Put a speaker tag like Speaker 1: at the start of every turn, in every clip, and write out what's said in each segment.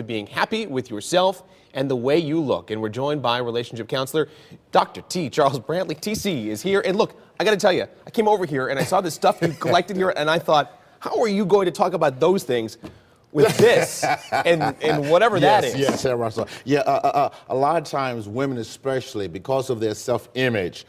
Speaker 1: being happy with yourself and the way you look. And we're joined by relationship counselor, Dr. T. Charles Brantley. TC is here. And look, I got to tell you, I came over here and I saw this stuff you collected here, and I thought, how are you going to talk about those things with this and whatever that is?
Speaker 2: Yes, Russell. Yeah, a lot of times women especially, because of their self-image,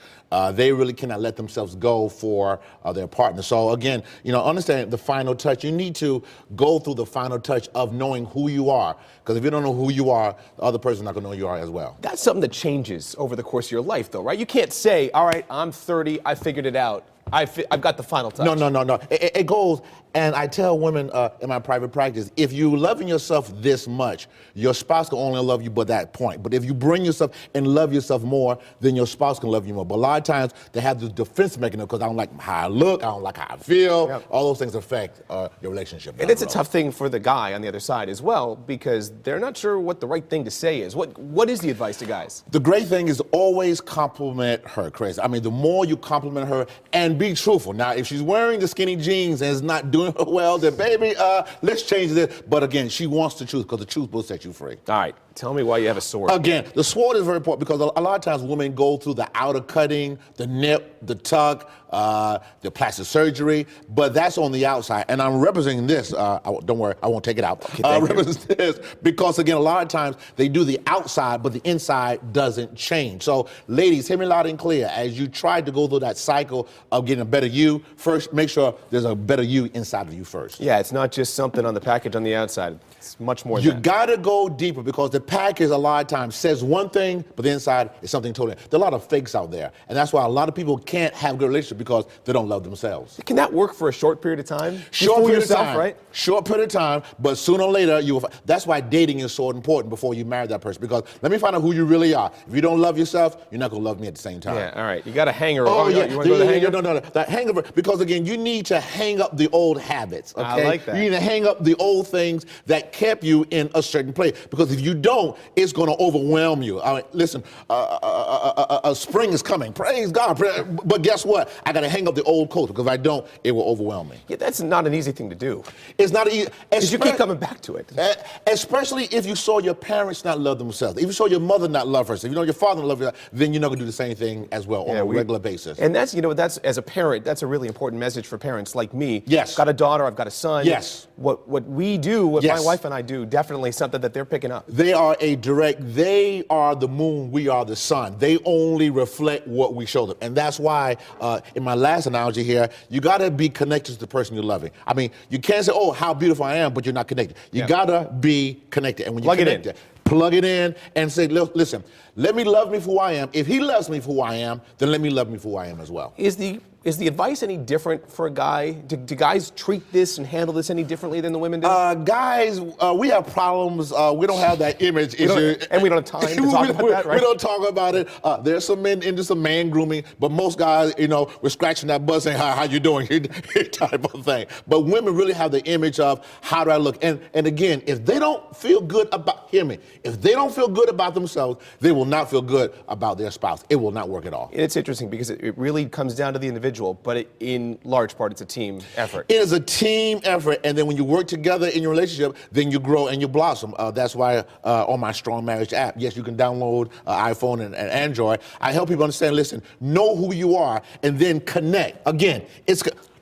Speaker 2: they really cannot let themselves go for their partner. So again, understand the final touch. You need to go through the final touch of knowing who you are. Because if you don't know who you are, the other person's not going to know who you are as well.
Speaker 1: That's something that changes over the course of your life, though, right? You can't say, all right, I'm 30, I figured it out. I've got the final touch.
Speaker 2: No. It goes, and I tell women in my private practice, if you loving yourself this much, your spouse can only love you but that point. But if you bring yourself and love yourself more, then your spouse can love you more. But a lot of times they have this defense mechanism because I don't like how I look, I don't like how I feel. Yep. All those things affect your relationship.
Speaker 1: And it's a tough thing for the guy on the other side as well, because they're not sure what the right thing to say is. What is the advice to guys?
Speaker 2: The great thing is always compliment her, Chris. I mean, the more you compliment her and be truthful. Now, if she's wearing the skinny jeans and is not doing her well, then baby, let's change this. But again, she wants the truth because the truth will set you free.
Speaker 1: All right, tell me why you have a sword.
Speaker 2: Again, the sword is very important because a lot of times women go through the outer cutting, the nip, the tuck, the plastic surgery, but that's on the outside. And I'm representing this. Don't worry, I won't take it out.
Speaker 1: Okay,
Speaker 2: represent this because again, a lot of times they do the outside, but the inside doesn't change. So, ladies, hear me loud and clear. As you try to go through that cycle of getting a better you, first make sure there's a better you inside of you first.
Speaker 1: Yeah, it's not just something on the package on the outside. It's much more than that.
Speaker 2: You gotta go deeper because the package a lot of times says one thing, but the inside is something totally. There are a lot of fakes out there, and that's why a lot of people can't have good relationships because they don't love themselves.
Speaker 1: Can that work for a short period of time?
Speaker 2: Short period of time,
Speaker 1: right?
Speaker 2: Short period of time, but sooner or later you will. That's why dating is so important before you marry that person, because let me find out who you really are. If you don't love yourself, you're not gonna love me at the same time.
Speaker 1: Yeah, all right. You got a hanger.
Speaker 2: Oh yeah,
Speaker 1: you want to go to the hanger?
Speaker 2: No. That hanger, because again, you need to hang up the old habits. Okay,
Speaker 1: I like that.
Speaker 2: You need to hang up the old things that kept you in a certain place, because if you don't, it's going to overwhelm you. I mean, listen, spring is coming. Praise God. But guess what? I got to hang up the old coat, because if I don't, it will overwhelm me.
Speaker 1: Yeah, that's not an easy thing to do.
Speaker 2: It's not easy.
Speaker 1: Because you keep coming back to it.
Speaker 2: Especially if you saw your parents not love themselves. If you saw your mother not love herself, if you know your father not love herself, then you're not going to do the same thing as well on a regular basis.
Speaker 1: And that's, that's, as a parent, that's a really important message for parents like me.
Speaker 2: Yes.
Speaker 1: I've got a daughter, I've got a son.
Speaker 2: Yes.
Speaker 1: What we do, what my wife and I do, definitely something that they're picking up.
Speaker 2: They are they are the moon, we are the sun. They only reflect what we show them. And that's why, in my last analogy here, you got to be connected to the person you're loving. I mean, you can't say, oh, how beautiful I am, but you're not connected. You got to be connected. And when you connect it, plug it in and say, listen, let me love me for who I am. If he loves me for who I am, then let me love me for who I am as well.
Speaker 1: Is the advice any different for a guy? Do guys treat this and handle this any differently than the women do?
Speaker 2: Guys, we have problems. We don't have that image issue.
Speaker 1: And we don't have time to talk about that, right?
Speaker 2: We don't talk about it. There's some men into some man grooming, but most guys, we're scratching that butt saying, how you doing? Type of thing. But women really have the image of, how do I look? And again, if they don't feel good about, hear me, if they don't feel good about themselves, they will not feel good about their spouse. It will not work at all.
Speaker 1: It's interesting because it really comes down to the individual, but in large part, it's a team effort.
Speaker 2: It is a team effort, and then when you work together in your relationship, then you grow and you blossom. That's why on my Strong Marriage app, yes, you can download iPhone and Android. I help people understand, listen, know who you are, and then connect. Again,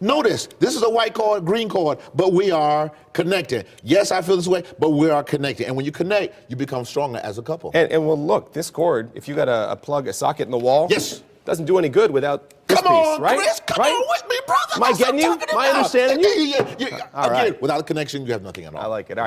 Speaker 2: notice, this is a white cord, green cord, but we are connected. Yes, I feel this way, but we are connected. And when you connect, you become stronger as a couple.
Speaker 1: And well, look, this cord, if you got a socket in the wall,
Speaker 2: yes,
Speaker 1: doesn't do any good without this
Speaker 2: come on,
Speaker 1: piece, right?
Speaker 2: Chris, come on with me, brother.
Speaker 1: Am I getting you? Am I understanding you?
Speaker 2: Again, without a connection, you have nothing at all.
Speaker 1: I like it.